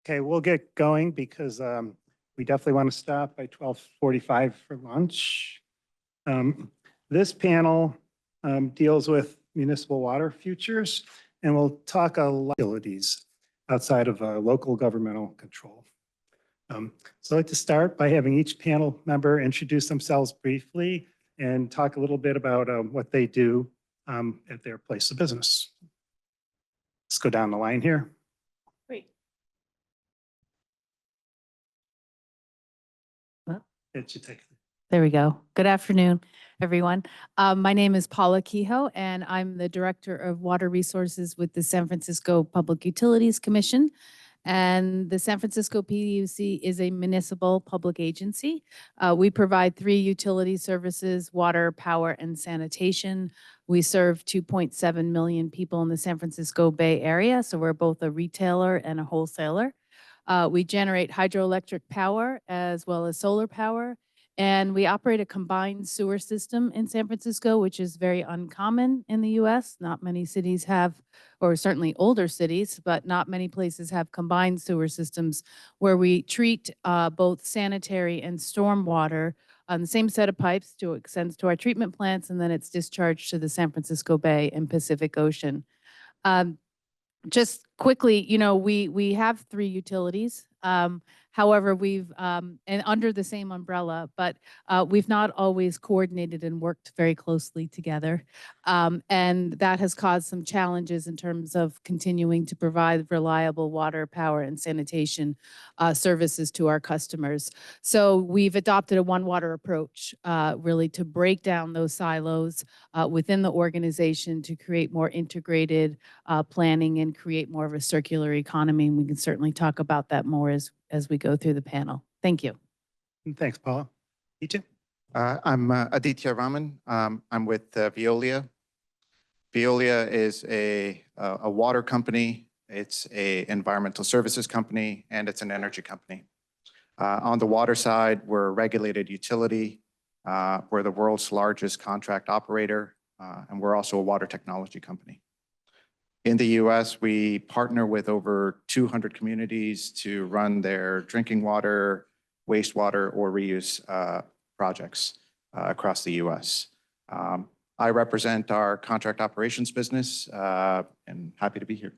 Okay, we'll get going because we definitely want to stop by 12:45 for lunch. This panel deals with municipal water futures, and we'll talk utilities outside of local governmental control. So I'd like to start by having each panel member introduce themselves briefly and talk a little bit about what they do at their place of business. Let's go down the line here. Great. It should take. There we go. Good afternoon, everyone. My name is Paula Kehoe, and I'm the Director of Water Resources with the San Francisco Public Utilities Commission. And the San Francisco PUC is a municipal public agency. We provide 3 utility services: water, power, and sanitation. We serve 2.7 million people in the San Francisco Bay Area, so we're both a retailer and a wholesaler. We generate hydroelectric power as well as solar power, and we operate a combined sewer system in San Francisco, which is very uncommon in the US. Not many cities have, or certainly older cities, but not many places have combined sewer systems where we treat both sanitary and stormwater on the same set of pipes to extends to our treatment plants, and then it's discharged to the San Francisco Bay and Pacific Ocean. Just quickly, you know, we have 3 utilities. However, we've and under the same umbrella, but we've not always coordinated and worked very closely together, and that has caused some challenges in terms of continuing to provide reliable water, power, and sanitation services to our customers. So we've adopted a one water approach, really to break down those silos within the organization to create more integrated planning and create more of a circular economy. And we can certainly talk about that more as we go through the panel. Thank you. Thanks, Paula. You too. I'm Aditya Raman. I'm with Veolia. Veolia is a water company. It's an environmental services company, and it's an energy company. On the water side, we're a regulated utility. We're the world's largest contract operator, and we're also a water technology company. In the US, we partner with over 200 communities to run their drinking water, wastewater, or reuse projects across the US. I represent our contract operations business and happy to be here.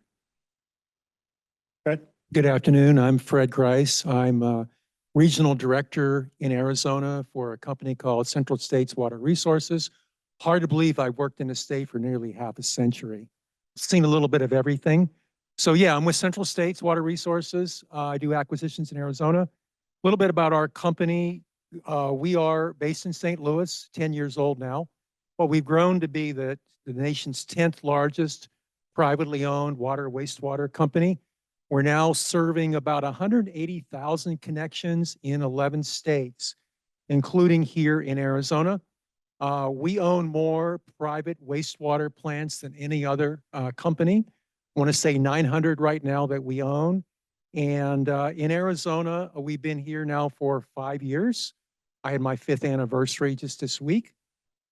Fred? Good afternoon. I'm Fred Grice. I'm a regional director in Arizona for a company called Central States Water Resources. Hard to believe I've worked in the state for nearly half a century. Seen a little bit of everything. So yeah, I'm with Central States Water Resources. I do acquisitions in Arizona. A little bit about our company. We are based in St. Louis, 10 years old now, but we've grown to be the nation's 10th largest privately owned water wastewater company. We're now serving about 180,000 connections in 11 states, including here in Arizona. We own more private wastewater plants than any other company. I want to say 900 right now that we own. And in Arizona, we've been here now for 5 years. I had my 5th anniversary just this week.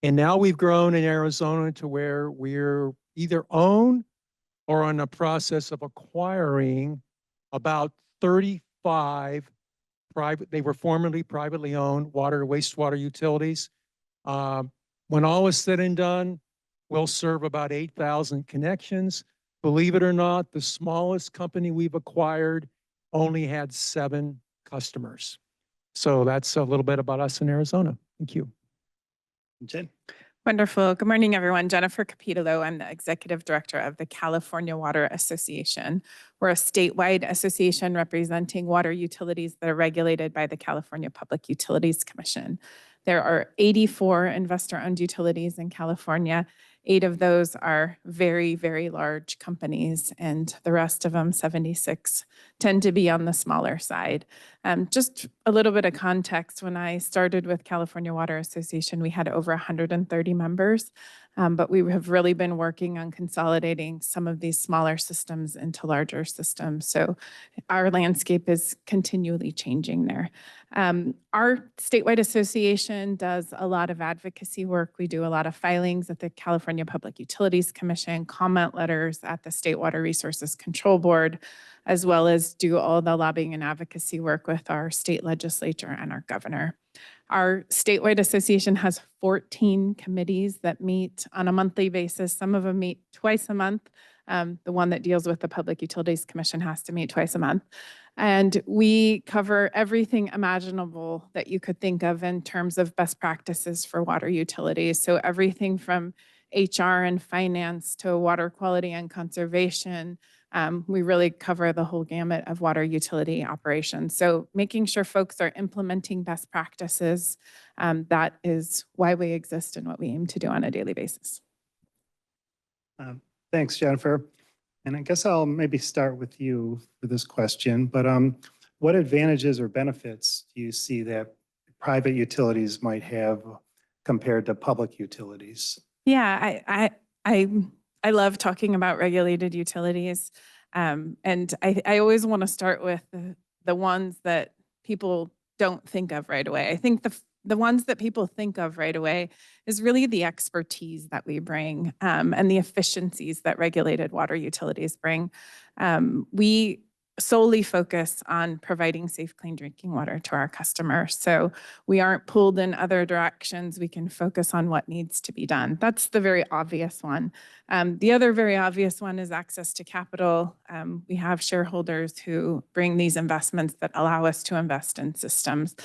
And now we've grown in Arizona to where we're either own or in the process of acquiring about 35 they were formerly privately owned water, wastewater utilities. When all is said and done, we'll serve about 8,000 connections. Believe it or not, the smallest company we've acquired only had 7 customers. So that's a little bit about us in Arizona. Thank you. Jen? Wonderful. Good morning, everyone. Jennifer Capitolo. I'm the Executive Director of the California Water Association. We're a statewide association representing water utilities that are regulated by the California Public Utilities Commission. There are 84 investor-owned utilities in California. 8 of those are very, very large companies, and the rest of them, 76, tend to be on the smaller side. Just a little bit of context, when I started with California Water Association, we had over 130 members. But we have really been working on consolidating some of these smaller systems into larger systems. So our landscape is continually changing there. Our statewide association does a lot of advocacy work. We do a lot of filings at the California Public Utilities Commission, comment letters at the State Water Resources Control Board, as well as do all the lobbying and advocacy work with our state legislature and our governor. Our statewide association has 14 committees that meet on a monthly basis. Some of them meet twice a month. The one that deals with the Public Utilities Commission has to meet twice a month. And we cover everything imaginable that you could think of in terms of best practices for water utilities. So everything from HR and finance to water quality and conservation. We really cover the whole gamut of water utility operations. So making sure folks are implementing best practices, that is why we exist and what we aim to do on a daily basis. Thanks, Jennifer. And I guess I'll maybe start with you for this question, but what advantages or benefits do you see that private utilities might have compared to public utilities? Yeah, I love talking about regulated utilities. And I always want to start with the ones that people don't think of right away. I think the ones that people think of right away is really the expertise that we bring and the efficiencies that regulated water utilities bring. We solely focus on providing safe, clean drinking water to our customers. So we aren't pulled in other directions. We can focus on what needs to be done. That's the very obvious one. The other very obvious one is access to capital. We have shareholders who bring these investments that allow us to invest in systems.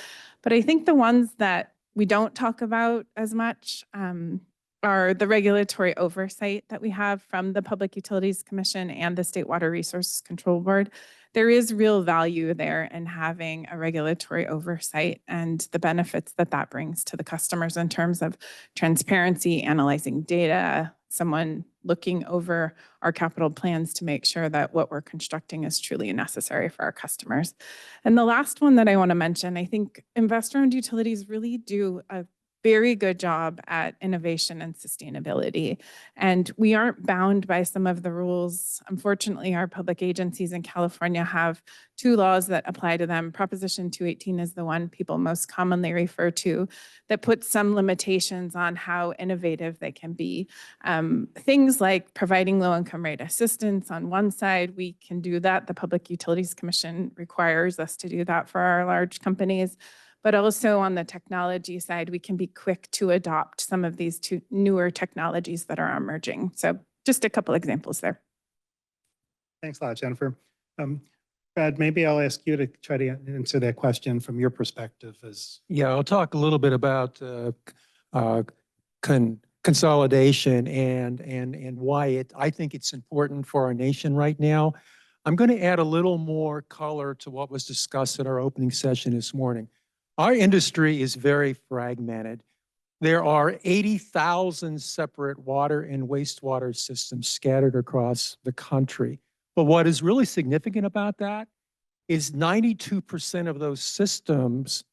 But I think the ones that we don't talk about as much are the regulatory oversight that we have from the Public Utilities Commission and the State Water Resources Control Board. There is real value there in having a regulatory oversight and the benefits that that brings to the customers in terms of transparency, analyzing data, someone looking over our capital plans to make sure that what we're constructing is truly necessary for our customers. And the last one that I want to mention, I think investor-owned utilities really do a very good job at innovation and sustainability. And we aren't bound by some of the rules. Unfortunately, our public agencies in California have two laws that apply to them. Proposition 218 is the one people most commonly refer to that puts some limitations on how innovative they can be. Things like providing low-income rate assistance on one side, we can do that. The Public Utilities Commission requires us to do that for our large companies. But also on the technology side, we can be quick to adopt some of these two newer technologies that are emerging. So just a couple examples there. Thanks a lot, Jennifer. Brad, maybe I'll ask you to try to answer that question from your perspective as. Yeah, I'll talk a little bit about consolidation and why I think it's important for our nation right now. I'm going to add a little more color to what was discussed at our opening session this morning. Our industry is very fragmented. There are 80,000 separate water and wastewater systems scattered across the country. But what is really significant about that is 92% of those systems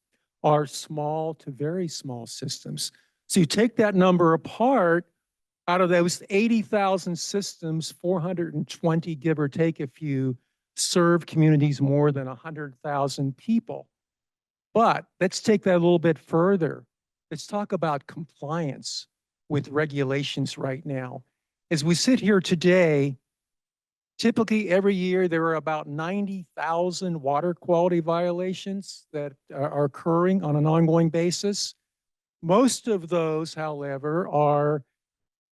are small to very small systems. So you take that number apart, out of those 80,000 systems, 420, give or take a few, serve communities more than 100,000 people. But let's take that a little bit further. Let's talk about compliance with regulations right now. As we sit here today, typically every year there are about 90,000 water quality violations that are occurring on an ongoing basis. Most of those, however, are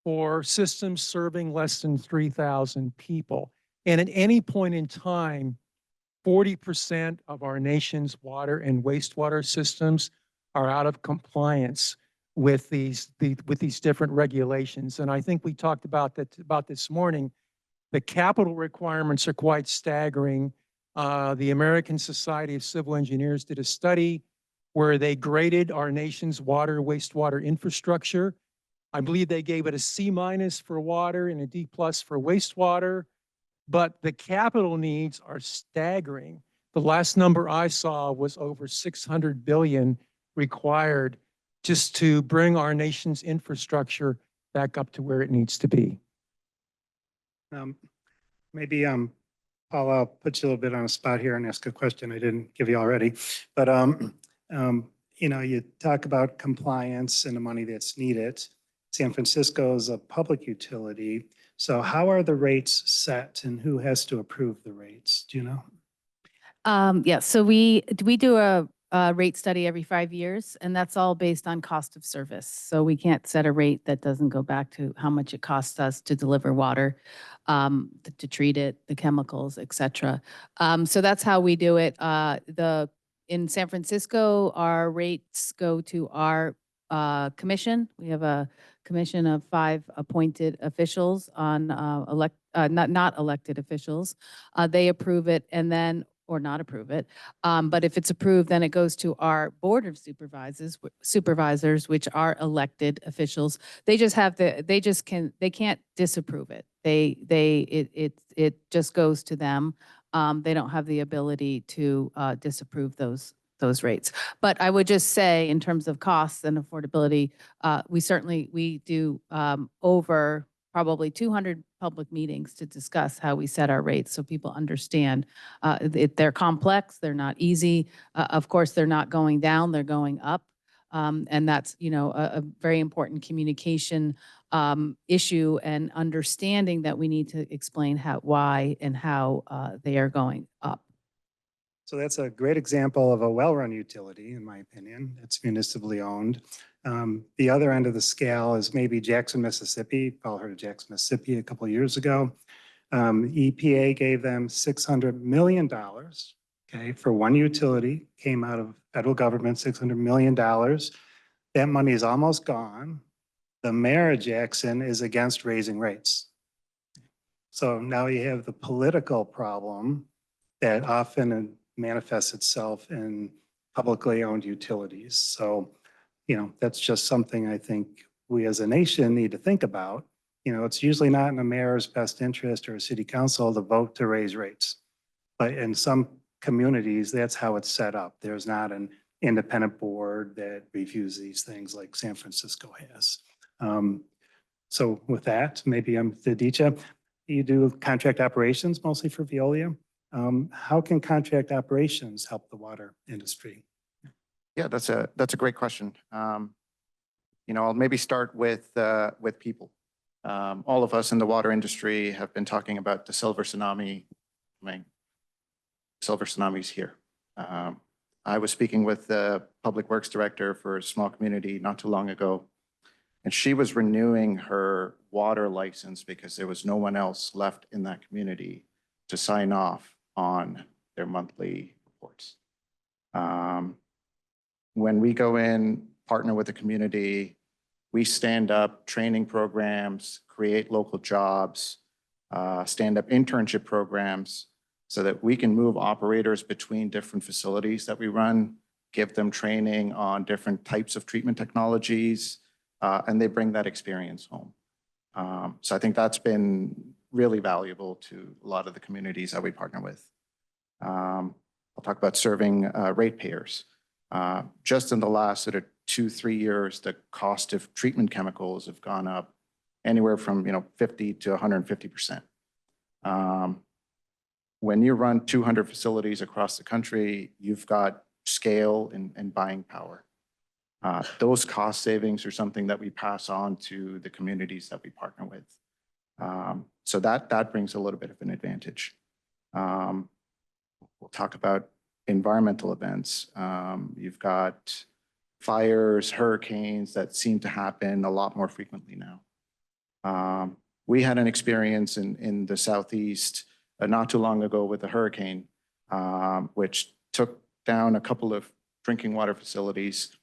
for systems serving less than 3,000 people. And at any point in time, 40% of our nation's water and wastewater systems are out of compliance with these different regulations. And I think we talked about this morning. The capital requirements are quite staggering. The American Society of Civil Engineers did a study where they graded our nation's water, wastewater infrastructure. I believe they gave it a C- for water and a D+ for wastewater. But the capital needs are staggering. The last number I saw was over $600 billion required just to bring our nation's infrastructure back up to where it needs to be. Maybe, Paul, I'll put you a little bit on a spot here and ask a question I didn't give you already. But, you know, you talk about compliance and the money that's needed. San Francisco is a public utility. So how are the rates set and who has to approve the rates? Do you know? Yeah, so we do a rate study every 5 years, and that's all based on cost of service. So we can't set a rate that doesn't go back to how much it costs us to deliver water, to treat it, the chemicals, et cetera. So that's how we do it. In San Francisco, our rates go to our commission. We have a commission of 5 appointed officials on not elected officials. They approve it and then or not approve it. But if it's approved, then it goes to our board of supervisors, which are elected officials. They can't disapprove it. It just goes to them. They don't have the ability to disapprove those rates. But I would just say, in terms of costs and affordability, we do over probably 200 public meetings to discuss how we set our rates so people understand. They're complex, they're not easy. Of course, they're not going down, they're going up. And that's, you know, a very important communication issue and understanding that we need to explain why and how they are going up. So that's a great example of a well-run utility, in my opinion. It's municipally owned. The other end of the scale is maybe Jackson, Mississippi. Paul heard of Jackson, Mississippi a couple of years ago. EPA gave them $600 million, okay, for one utility, came out of federal government, $600 million. That money is almost gone. The mayor of Jackson is against raising rates. So now you have the political problem that often manifests itself in publicly owned utilities. So, you know, that's just something I think we as a nation need to think about. You know, it's usually not in the mayor's best interest or a city council to vote to raise rates. But in some communities, that's how it's set up. There's not an independent board that reviews these things like San Francisco has. So with that, maybe I'm Aditya. You do contract operations mostly for Veolia. How can contract operations help the water industry? Yeah, that's a great question. You know, I'll maybe start with people. All of us in the water industry have been talking about the silver tsunami. Silver tsunami's here. I was speaking with the public works director for a small community not too long ago, and she was renewing her water license because there was no one else left in that community to sign off on their monthly reports. When we go in, partner with the community, we stand up training programs, create local jobs, stand up internship programs so that we can move operators between different facilities that we run, give them training on different types of treatment technologies, and they bring that experience home. So I think that's been really valuable to a lot of the communities that we partner with. I'll talk about serving ratepayers. Just in the last sort of 2-3 years, the cost of treatment chemicals have gone up anywhere from 50 to 150%. When you run 200 facilities across the country, you've got scale and buying power. Those cost savings are something that we pass on to the communities that we partner with. So that brings a little bit of an advantage. We'll talk about environmental events. You've got fires, hurricanes that seem to happen a lot more frequently now. We had an experience in the Southeast not too long ago with a hurricane, which took down a couple of drinking water facilities.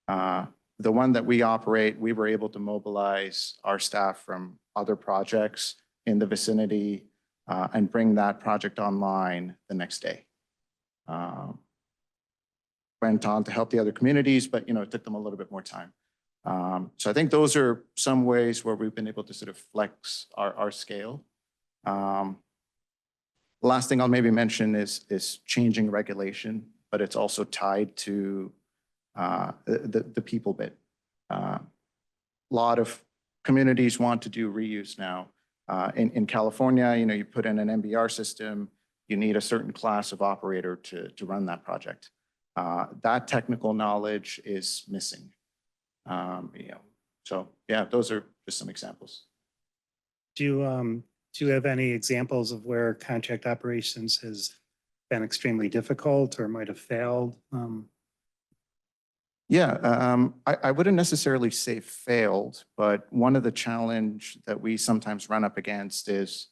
The one that we operate, we were able to mobilize our staff from other projects in the vicinity and bring that project online the next day. Went on to help the other communities, but it took them a little bit more time. So I think those are some ways where we've been able to sort of flex our scale. Last thing I'll maybe mention is changing regulation, but it's also tied to the people bit. A lot of communities want to do reuse now. In California, you put in an MBR system, you need a certain class of operator to run that project. That technical knowledge is missing. So yeah, those are just some examples. Do you have any examples of where contract operations has been extremely difficult or might have failed? Yeah, I wouldn't necessarily say failed, but one of the challenge that we sometimes run up against is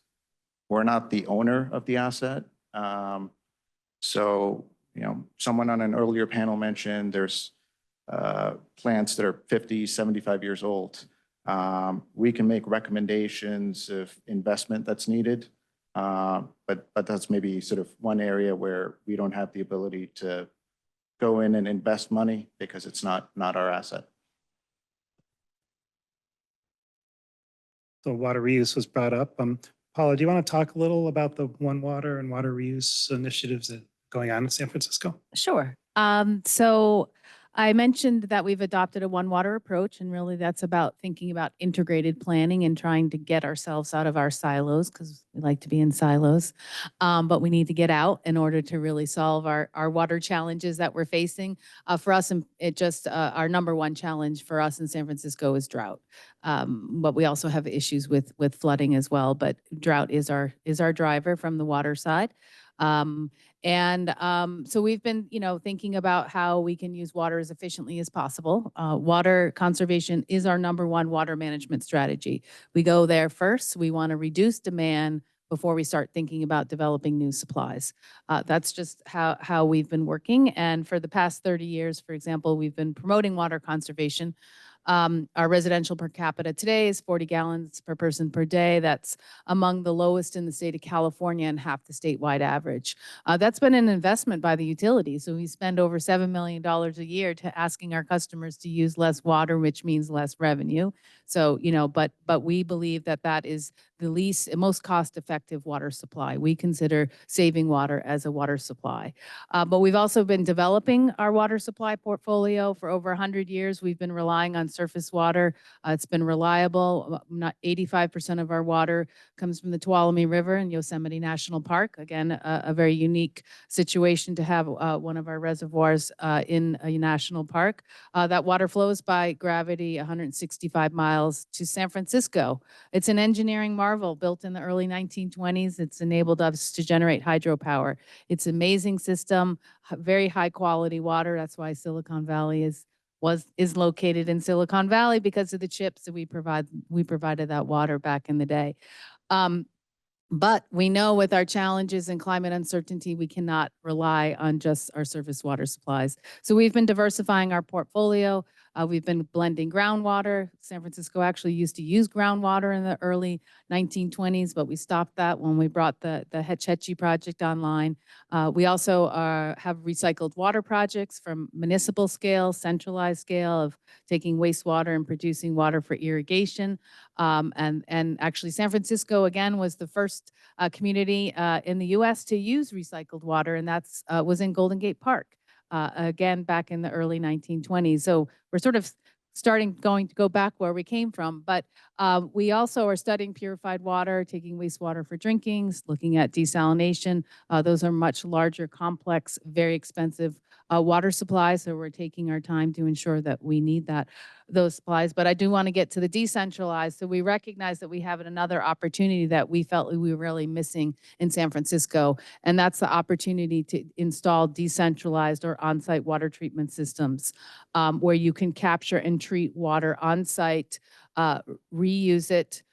we're not the owner of the asset. So, someone on an earlier panel mentioned there's plants that are 50, 75 years old. We can make recommendations of investment that's needed, but that's maybe sort of one area where we don't have the ability to go in and invest money because it's not our asset. So water reuse was brought up. Paula, do you want to talk a little about the One Water and water reuse initiatives that are going on in San Francisco? Sure. So I mentioned that we've adopted a one water approach, and really that's about thinking about integrated planning and trying to get ourselves out of our silos, because we like to be in silos. But we need to get out in order to really solve our water challenges that we're facing. For us, our number one challenge for us in San Francisco is drought. But we also have issues with flooding as well. But drought is our driver from the water side. So we've been, thinking about how we can use water as efficiently as possible. Water conservation is our number one water management strategy. We go there first. We want to reduce demand before we start thinking about developing new supplies. That's just how we've been working. And for the past 30 years, for example, we've been promoting water conservation. Our residential per capita today is 40 gallons per person per day. That's among the lowest in the state of California and half the statewide average. That's been an investment by the utilities. So we spend over $7 million a year to asking our customers to use less water, which means less revenue. So, but we believe that is the most cost-effective water supply. We consider saving water as a water supply. But we've also been developing our water supply portfolio for over 100 years. We've been relying on surface water. It's been reliable. Not 85% of our water comes from the Tuolumne River in Yosemite National Park. Again, a very unique situation to have one of our reservoirs in a national park. That water flows by gravity 165 miles to San Francisco. It's an engineering marvel built in the early 1920s. It's enabled us to generate hydropower. It's an amazing system, very high quality water. That's why Silicon Valley is located in Silicon Valley, because of the chips that we provided that water back in the day. But we know with our challenges and climate uncertainty, we cannot rely on just our surface water supplies. So we've been diversifying our portfolio. We've been blending groundwater. San Francisco actually used to use groundwater in the early 1920s, but we stopped that when we brought the Hetch Hetchy project online. We also have recycled water projects from municipal scale, centralized scale of taking wastewater and producing water for irrigation. And actually San Francisco, again, was the first community in the US to use recycled water, and that's was in Golden Gate Park. Again, back in the early 1920s. So we're sort of going to go back where we came from, but we also are studying purified water, taking wastewater for drinking, looking at desalination. Those are much larger, complex, very expensive water supplies. So we're taking our time to ensure that we need those supplies. But I do want to get to the decentralized. So we recognize that we have another opportunity that we felt we were really missing in San Francisco. And that's the opportunity to install decentralized or on-site water treatment systems where you can capture and treat water on-site, reuse it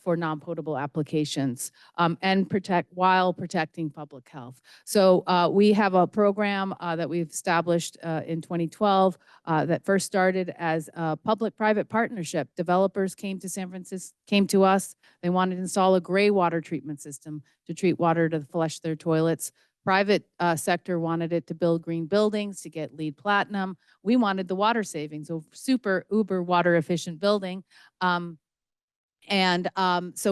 for non-potable applications, and while protecting public health. So we have a program that we've established in 2012 that first started as a public-private partnership. Developers came to us. They wanted to install a gray water treatment system to treat water to flush their toilets. Private sector wanted it to build green buildings to get LEED Platinum. We wanted the water savings, so uber water efficient building. So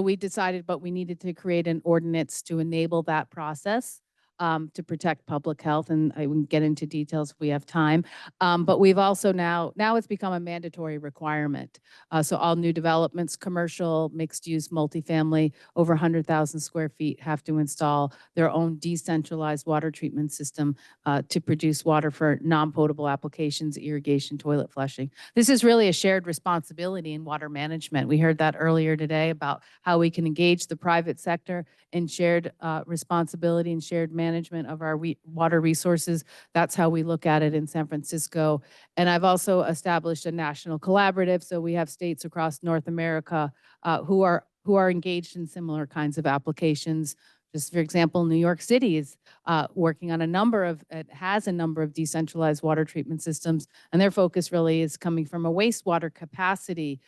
we decided, but we needed to create an ordinance to enable that process. to protect public health, and I will get into details if we have time. But we've also now it's become a mandatory requirement. So all new developments, commercial, mixed use, multifamily, over 100,000 square feet have to install their own decentralized water treatment system to produce water for non-potable applications, irrigation, toilet flushing. This is really a shared responsibility in water management. We heard that earlier today about how we can engage the private sector in shared responsibility and shared management of our water resources. That's how we look at it in San Francisco. And I've also established a national collaborative. So we have states across North America who are engaged in similar kinds of applications. Just for example, New York City is working on has a number of decentralized water treatment systems, and their focus really is coming from a wastewater capacity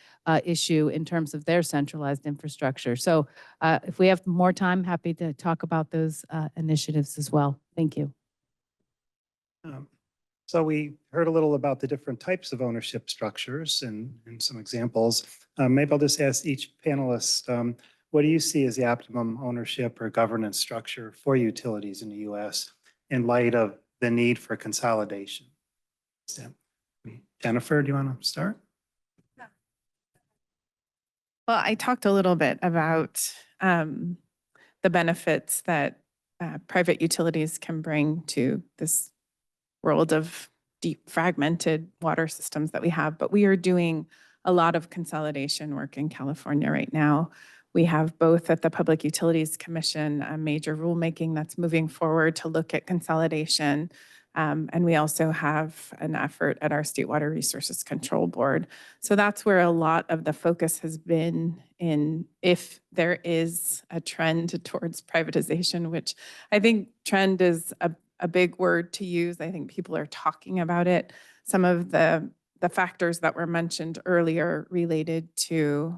issue in terms of their centralized infrastructure. So if we have more time, happy to talk about those initiatives as well. Thank you. So we heard a little about the different types of ownership structures and some examples. Maybe I'll just ask each panelist, what do you see as the optimum ownership or governance structure for utilities in the U.S. in light of the need for consolidation? Jennifer, do you want to start? Well, I talked a little bit about the benefits that private utilities can bring to this world of deep fragmented water systems that we have, but we are doing a lot of consolidation work in California right now. We have both at the Public Utilities Commission a major rulemaking that's moving forward to look at consolidation. And we also have an effort at our State Water Resources Control Board. So that's where a lot of the focus has been in if there is a trend towards privatization, which I think trend is a big word to use. I think people are talking about it. Some of the factors that were mentioned earlier related to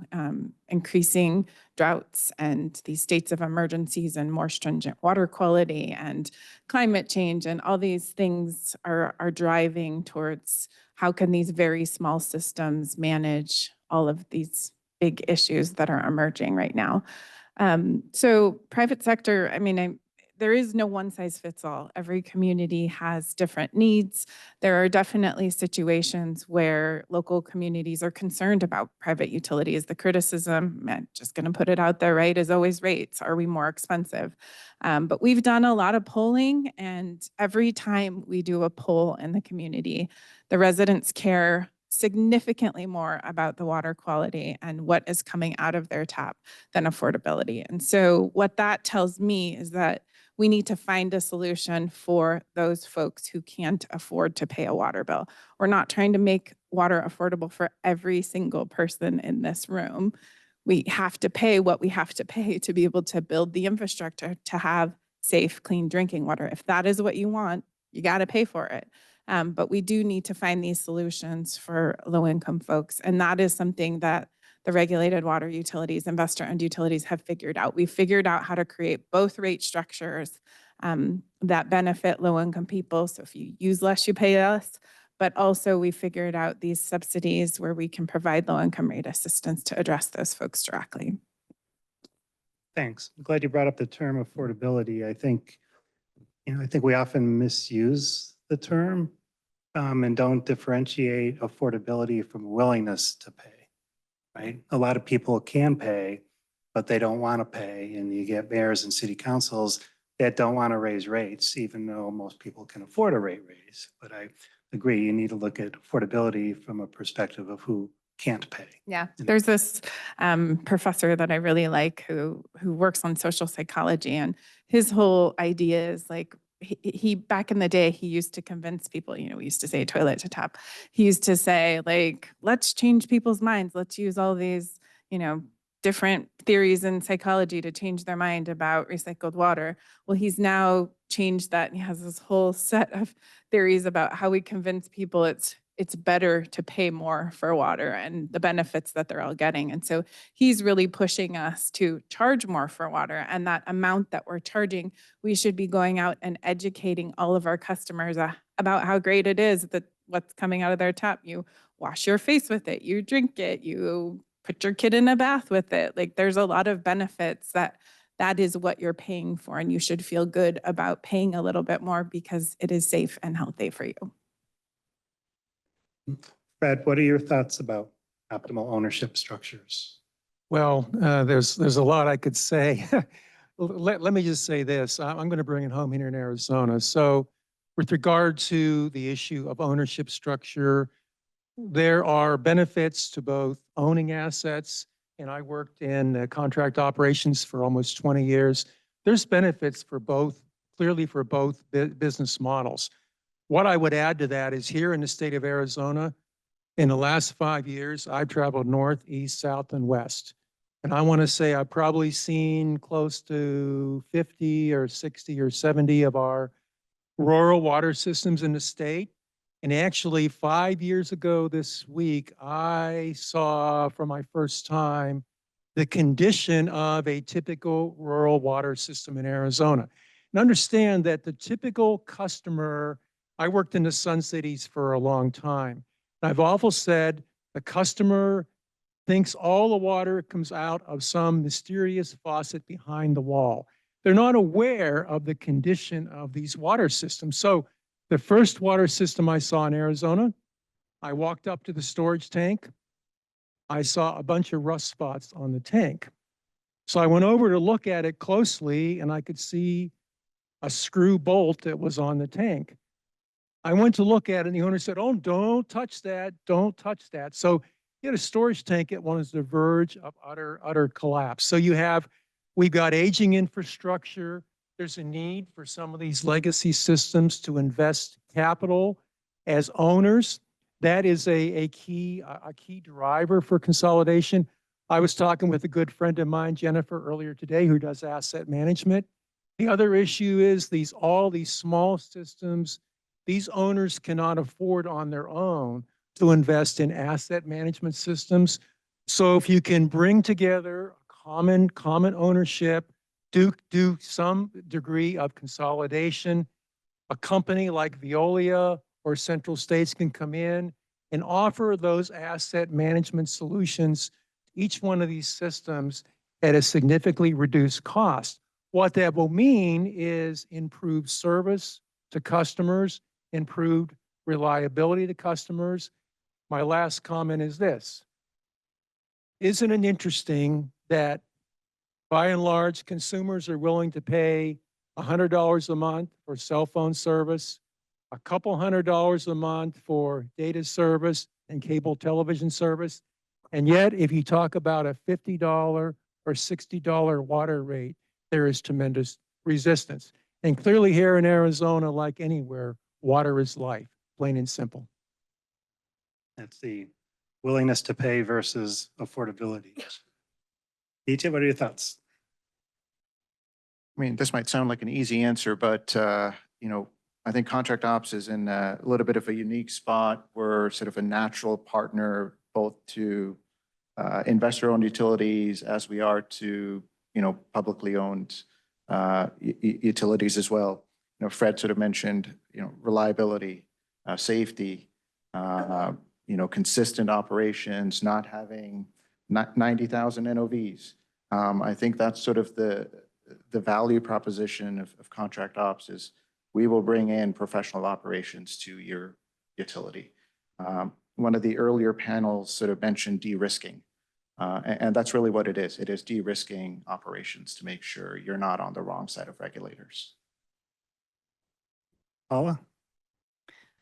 increasing droughts and these states of emergencies and more stringent water quality and climate change, and all these things are driving towards how can these very small systems manage all of these big issues that are emerging right now. So private sector, I mean, there is no one size fits all. Every community has different needs. There are definitely situations where local communities are concerned about private utilities. The criticism, I'm just going to put it out there, right, is always rates. Are we more expensive? But we've done a lot of polling, and every time we do a poll in the community, the residents care significantly more about the water quality and what is coming out of their tap than affordability. And so what that tells me is that we need to find a solution for those folks who can't afford to pay a water bill. We're not trying to make water affordable for every single person in this room. We have to pay what we have to pay to be able to build the infrastructure to have safe, clean drinking water. If that is what you want, you got to pay for it. But we do need to find these solutions for low-income folks. And that is something that the regulated water utilities, investor-owned utilities have figured out. We've figured out how to create both rate structures that benefit low-income people. So if you use less, you pay less. But also we figured out these subsidies where we can provide low-income rate assistance to address those folks directly. Thanks. I'm glad you brought up the term affordability. I think we often misuse the term and don't differentiate affordability from willingness to pay. Right? A lot of people can pay, but they don't want to pay. And you get mayors and city councils that don't want to raise rates, even though most people can afford a rate raise. But I agree, you need to look at affordability from a perspective of who can't pay. Yeah, there's this professor that I really like who works on social psychology, and his whole idea is like, he back in the day, he used to convince people, we used to say toilet to tap. He used to say, like, let's change people's minds. Let's use all these, different theories in psychology to change their mind about recycled water. Well, he's now changed that, and he has this whole set of theories about how we convince people it's better to pay more for water and the benefits that they're all getting. And so he's really pushing us to charge more for water, and that amount that we're charging, we should be going out and educating all of our customers about how great it is that what's coming out of their tap. You wash your face with it, you drink it, you put your kid in a bath with it. Like, there's a lot of benefits that that is what you're paying for, and you should feel good about paying a little bit more because it is safe and healthy for you. Fred, what are your thoughts about optimal ownership structures? Well, there's a lot I could say. Let me just say this. I'm going to bring it home here in Arizona. So with regard to the issue of ownership structure, there are benefits to both owning assets, and I worked in contract operations for almost 20 years. There's benefits for both, clearly for both business models. What I would add to that is here in the state of Arizona, in the last 5 years, I've traveled north, east, south, and west. And I want to say I've probably seen close to 50 or 60 or 70 of our rural water systems in the state. And actually 5 years ago this week, I saw for my first time the condition of a typical rural water system in Arizona. And understand that the typical customer, I worked in the Sun Cities for a long time. And I've often said the customer thinks all the water comes out of some mysterious faucet behind the wall. They're not aware of the condition of these water systems. So the first water system I saw in Arizona, I walked up to the storage tank. I saw a bunch of rust spots on the tank. So I went over to look at it closely, and I could see a screw bolt that was on the tank. I went to look at it, and the owner said, "Oh, don't touch that, don't touch that." So you had a storage tank at one is the verge of utter collapse. So we've got aging infrastructure. There's a need for some of these legacy systems to invest capital as owners. That is a key driver for consolidation. I was talking with a good friend of mine, Jennifer, earlier today, who does asset management. The other issue is all these small systems, these owners cannot afford on their own to invest in asset management systems. So if you can bring together common ownership, do some degree of consolidation, a company like Veolia or Central States can come in and offer those asset management solutions to each one of these systems at a significantly reduced cost. What that will mean is improved service to customers, improved reliability to customers. My last comment is this. Isn't it interesting that by and large, consumers are willing to pay $100 a month for cell phone service, a couple $100 a month for data service and cable television service. And yet, if you talk about a $50 or $60 water rate, there is tremendous resistance. And clearly here in Arizona, like anywhere, water is life, plain and simple. That's the willingness to pay versus affordability. DJ, what are your thoughts? I mean, this might sound like an easy answer, but, I think contract ops is in a little bit of a unique spot. We're sort of a natural partner both to investor-owned utilities as we are to, publicly owned utilities as well. Fred sort of mentioned, reliability, safety, consistent operations, not having 90,000 NOVs. I think that's sort of the value proposition of contract ops is we will bring in professional operations to your utility. One of the earlier panels sort of mentioned de-risking, and that's really what it is. It is de-risking operations to make sure you're not on the wrong side of regulators. Paula?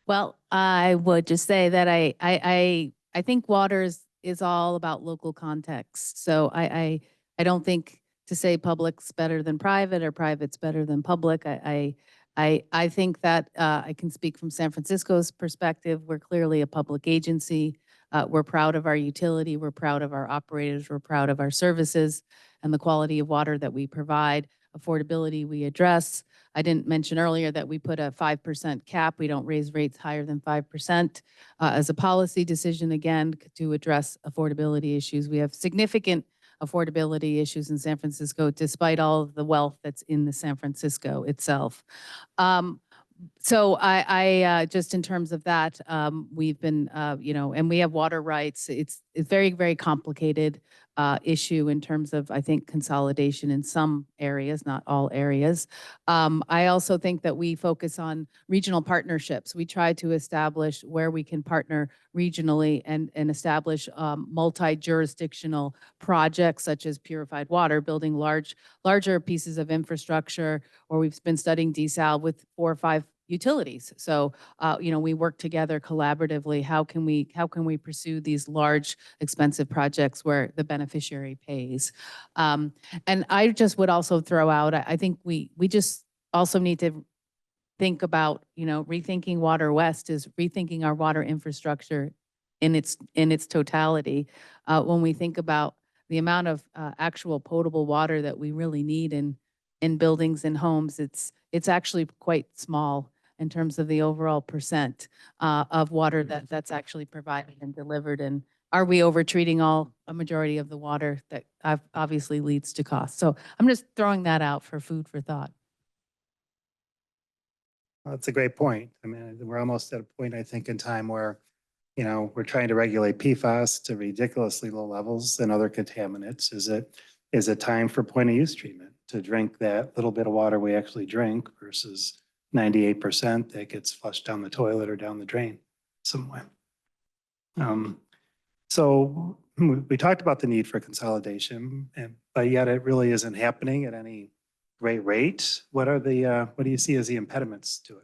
Well, I would just say that I think water is all about local context. So I don't think to say public's better than private or private's better than public. I think that I can speak from San Francisco's perspective. We're clearly a public agency. We're proud of our utility. We're proud of our operators. We're proud of our services and the quality of water that we provide. Affordability we address. I didn't mention earlier that we put a 5% cap. We don't raise rates higher than 5% as a policy decision, again, to address affordability issues. We have significant affordability issues in San Francisco, despite all of the wealth that's in the San Francisco itself. So I just in terms of that, we've been, and we have water rights. It's very, very complicated. issue in terms of, I think, consolidation in some areas, not all areas. I also think that we focus on regional partnerships. We try to establish where we can partner regionally and establish multi-jurisdictional projects such as purified water, building larger pieces of infrastructure, or we've been studying desal with 4 or 5 utilities. So, we work together collaboratively. How can we pursue these large, expensive projects where the beneficiary pays? And I just would also throw out, I think we just also need to think about, rethinking Water West is rethinking our water infrastructure in its totality. When we think about the amount of actual potable water that we really need in buildings and homes, it's actually quite small in terms of the overall percent of water that's actually provided and delivered. And are we over-treating a majority of the water that obviously leads to cost? So I'm just throwing that out for food for thought. Well, that's a great point. I mean, we're almost at a point, I think, in time where, we're trying to regulate PFAS to ridiculously low levels and other contaminants. Is it time for point of use treatment to drink that little bit of water we actually drink versus 98% that gets flushed down the toilet or down the drain somewhere? So we talked about the need for consolidation, but yet it really isn't happening at any great rate. What do you see as the impediments to it?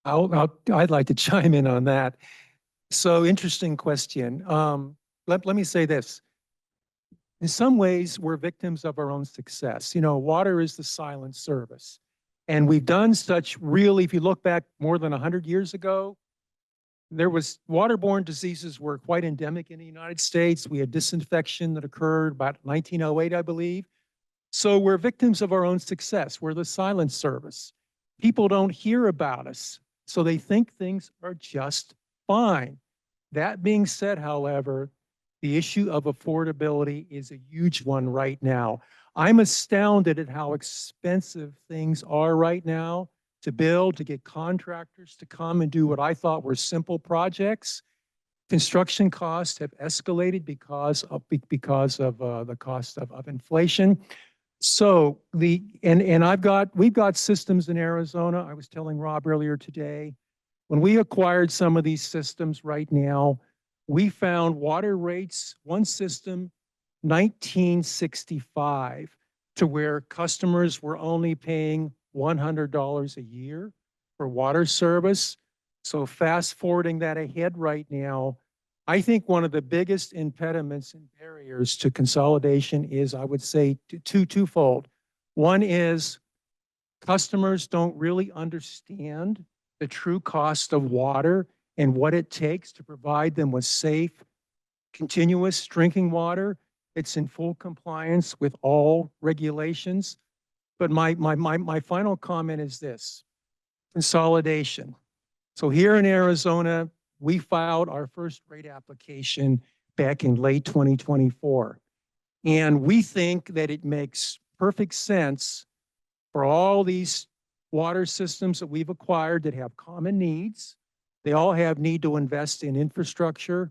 I'd like to chime in on that. So interesting question. Let me say this. In some ways, we're victims of our own success. Water is the silent service. And we've done such really, if you look back more than 100 years ago, waterborne diseases were quite endemic in the United States. We had disinfection that occurred about 1908, I believe. So we're victims of our own success. We're the silent service. People don't hear about us, so they think things are just fine. That being said, however, the issue of affordability is a huge one right now. I'm astounded at how expensive things are right now to build, to get contractors to come and do what I thought were simple projects. Construction costs have escalated because of the cost of inflation. So we've got systems in Arizona. I was telling Rob earlier today, when we acquired some of these systems right now, we found water rates, one system, 1965, to where customers were only paying $100 a year for water service. So fast forwarding that ahead right now, I think one of the biggest impediments and barriers to consolidation is, I would say, twofold. One is customers don't really understand the true cost of water and what it takes to provide them with safe, continuous drinking water. It's in full compliance with all regulations. But my final comment is this: consolidation. So here in Arizona, we filed our first rate application back in late 2024. And we think that it makes perfect sense for all these water systems that we've acquired that have common needs. They all have need to invest in infrastructure.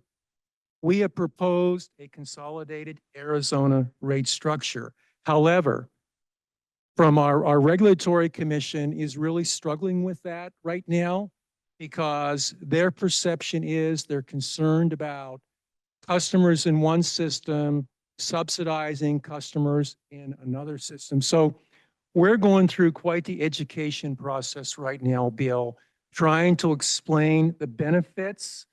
We have proposed a consolidated Arizona rate structure. However, from our regulatory commission is really struggling with that right now, because their perception is they're concerned about customers in one system subsidizing customers in another system. So we're going through quite the education process right now, Bill, trying to explain the benefits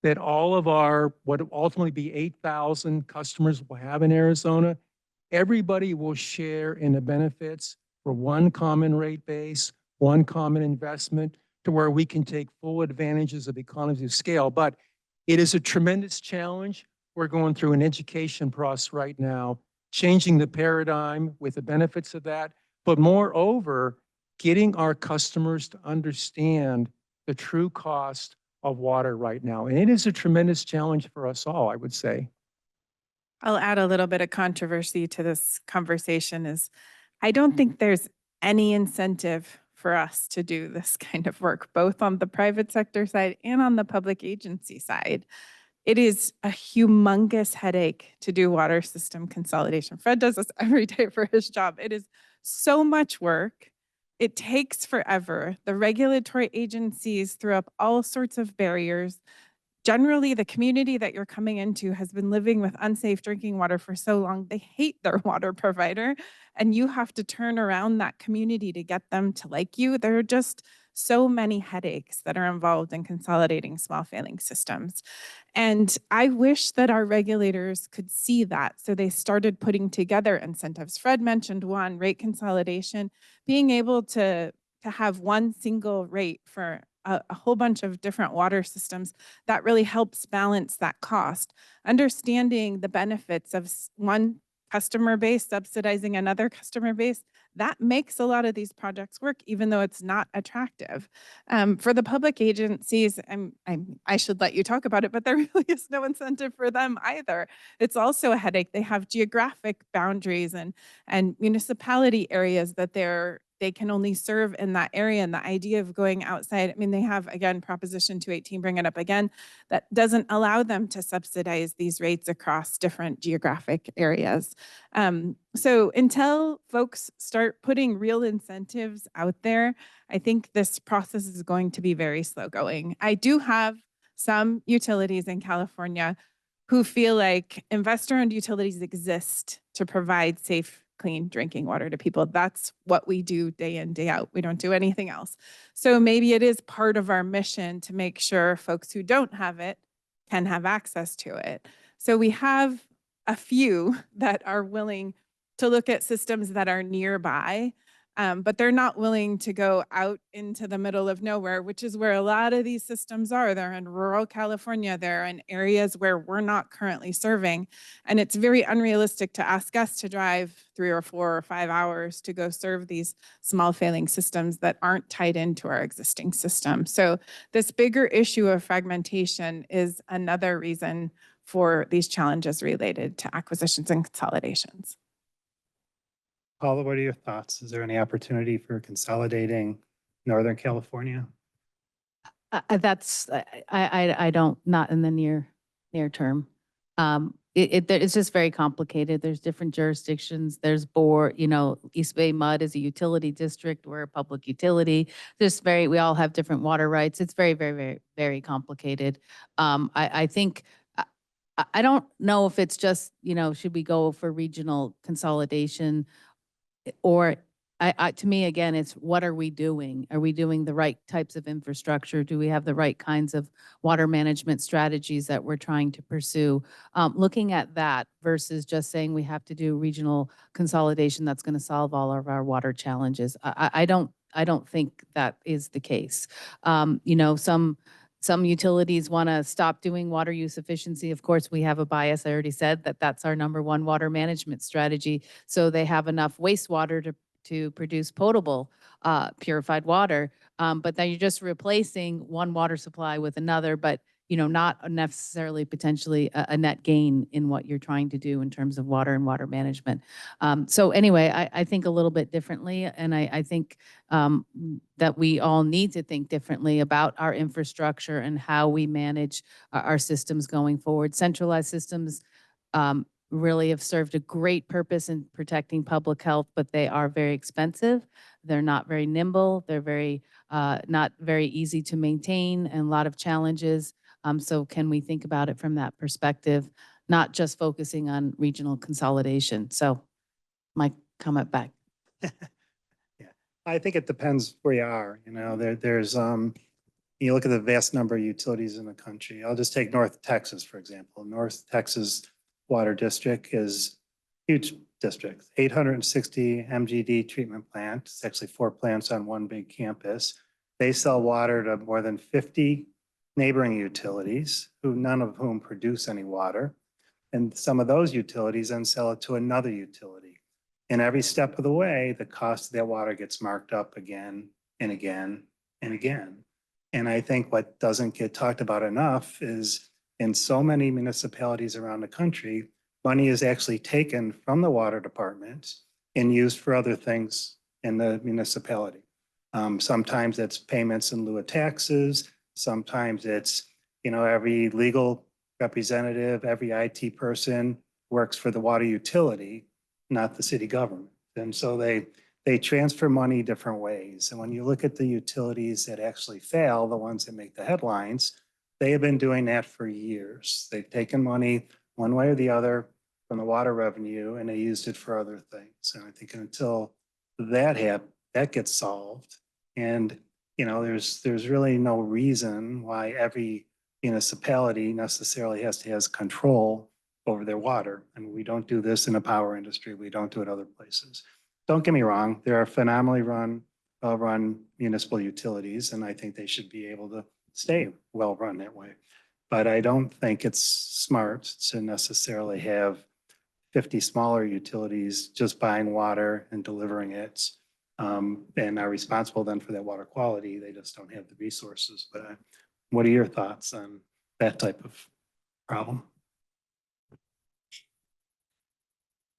that all of our, what will ultimately be 8,000 customers will have in Arizona. Everybody will share in the benefits for one common rate base, one common investment, to where we can take full advantages of economies of scale. But it is a tremendous challenge. We're going through an education process right now, changing the paradigm with the benefits of that, but moreover, getting our customers to understand the true cost of water right now. And it is a tremendous challenge for us all, I would say. I'll add a little bit of controversy to this conversation. I don't think there's any incentive for us to do this kind of work, both on the private sector side and on the public agency side. It is a humongous headache to do water system consolidation. Fred does this every day for his job. It is so much work. It takes forever. The regulatory agencies throw up all sorts of barriers. Generally, the community that you're coming into has been living with unsafe drinking water for so long, they hate their water provider, and you have to turn around that community to get them to like you. There are just so many headaches that are involved in consolidating small failing systems. And I wish that our regulators could see that. So they started putting together incentives. Fred mentioned one, rate consolidation, being able to have one single rate for a whole bunch of different water systems that really helps balance that cost. Understanding the benefits of one customer base subsidizing another customer base, that makes a lot of these projects work, even though it's not attractive. For the public agencies, I should let you talk about it, but there really is no incentive for them either. It's also a headache. They have geographic boundaries and municipality areas that they can only serve in that area. And the idea of going outside, I mean, they have, again, Proposition 218, bring it up again, that doesn't allow them to subsidize these rates across different geographic areas. So until folks start putting real incentives out there, I think this process is going to be very slow going. I do have some utilities in California who feel like investor-owned utilities exist to provide safe, clean drinking water to people. That's what we do day in, day out. We don't do anything else. So maybe it is part of our mission to make sure folks who don't have it can have access to it. So we have a few that are willing to look at systems that are nearby, but they're not willing to go out into the middle of nowhere, which is where a lot of these systems are. They're in rural California. They're in areas where we're not currently serving. And it's very unrealistic to ask us to drive 3 or 4 or 5 hours to go serve these small failing systems that aren't tied into our existing system. So this bigger issue of fragmentation is another reason for these challenges related to acquisitions and consolidations. Paula, what are your thoughts? Is there any opportunity for consolidating Northern California? I don't, not in the near term. It's just very complicated. There's different jurisdictions. There's board, East Bay Mud is a utility district. We're a public utility. We all have different water rights. It's very, very, very, very complicated. I think, I don't know if it's just, should we go for regional consolidation? Or to me, again, it's what are we doing? Are we doing the right types of infrastructure? Do we have the right kinds of water management strategies that we're trying to pursue? Looking at that versus just saying we have to do regional consolidation that's going to solve all of our water challenges. I don't think that is the case. Some utilities want to stop doing water use efficiency. Of course, we have a bias. I already said that that's our #1 water management strategy. So they have enough wastewater to produce potable, purified water. But then you're just replacing one water supply with another, but not necessarily potentially a net gain in what you're trying to do in terms of water and water management. So anyway, I think a little bit differently, and I think that we all need to think differently about our infrastructure and how we manage our systems going forward. Centralized systems really have served a great purpose in protecting public health, but they are very expensive. They're not very nimble. They're very not very easy to maintain, and a lot of challenges. So can we think about it from that perspective, not just focusing on regional consolidation? So my comment back. Yeah, I think it depends where you are. There's you look at the vast number of utilities in the country. I'll just take North Texas, for example. North Texas Water District is a huge district, 860 MGD treatment plant. It's actually 4 plants on one big campus. They sell water to more than 50 neighboring utilities, none of whom produce any water. And some of those utilities then sell it to another utility. And every step of the way, the cost of that water gets marked up again and again and again. And I think what doesn't get talked about enough is in so many municipalities around the country, money is actually taken from the water department and used for other things in the municipality. Sometimes it's payments in lieu of taxes. Sometimes it's, every legal representative, every IT person works for the water utility, not the city government. And so they transfer money different ways. And when you look at the utilities that actually fail, the ones that make the headlines, they have been doing that for years. They've taken money one way or the other from the water revenue and they used it for other things. And I think until that gets solved, and there's really no reason why every municipality necessarily has to has control over their water. I mean, we don't do this in the power industry. We don't do it other places. Don't get me wrong. There are phenomenally run municipal utilities, and I think they should be able to stay well run that way. But I don't think it's smart to necessarily have 50 smaller utilities just buying water and delivering it, and are responsible then for that water quality. They just don't have the resources. But what are your thoughts on that type of problem?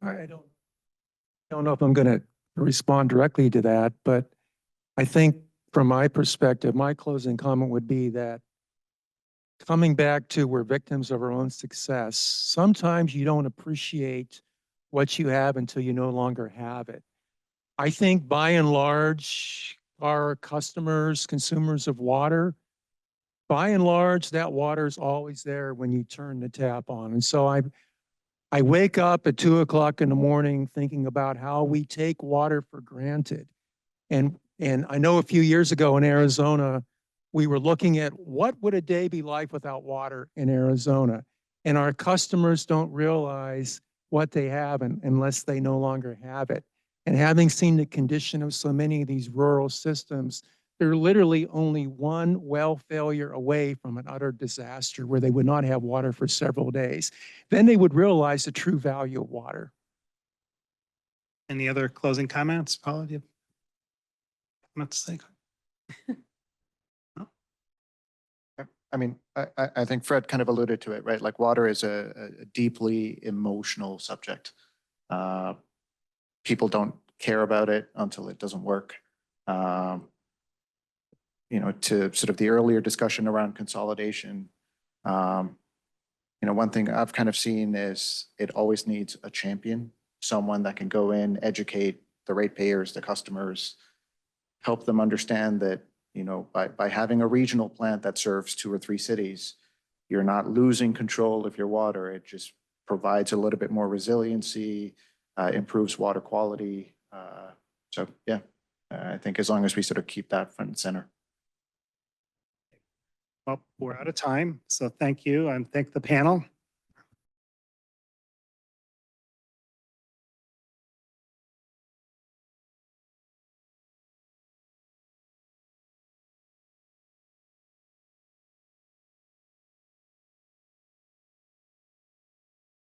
I don't know if I'm going to respond directly to that, but I think from my perspective, my closing comment would be that coming back to we're victims of our own success, sometimes you don't appreciate what you have until you no longer have it. I think by and large, our customers, consumers of water, by and large, that water is always there when you turn the tap on. And so I wake up at 2 o'clock in the morning thinking about how we take water for granted. And I know a few years ago in Arizona, we were looking at what would a day be like without water in Arizona. And our customers don't realize what they have unless they no longer have it. And having seen the condition of so many of these rural systems, they're literally only one well failure away from an utter disaster where they would not have water for several days. Then they would realize the true value of water. Any other closing comments, Paula? Do you have to say? I mean, I think Fred kind of alluded to it, right? Like water is a deeply emotional subject. People don't care about it until it doesn't work. To sort of the earlier discussion around consolidation, one thing I've kind of seen is it always needs a champion, someone that can go in, educate the ratepayers, the customers, help them understand that, by having a regional plant that serves 2 or 3 cities, you're not losing control of your water. It just provides a little bit more resiliency, improves water quality. So yeah, I think as long as we sort of keep that front and center. Well, we're out of time. So thank you and thank the panel.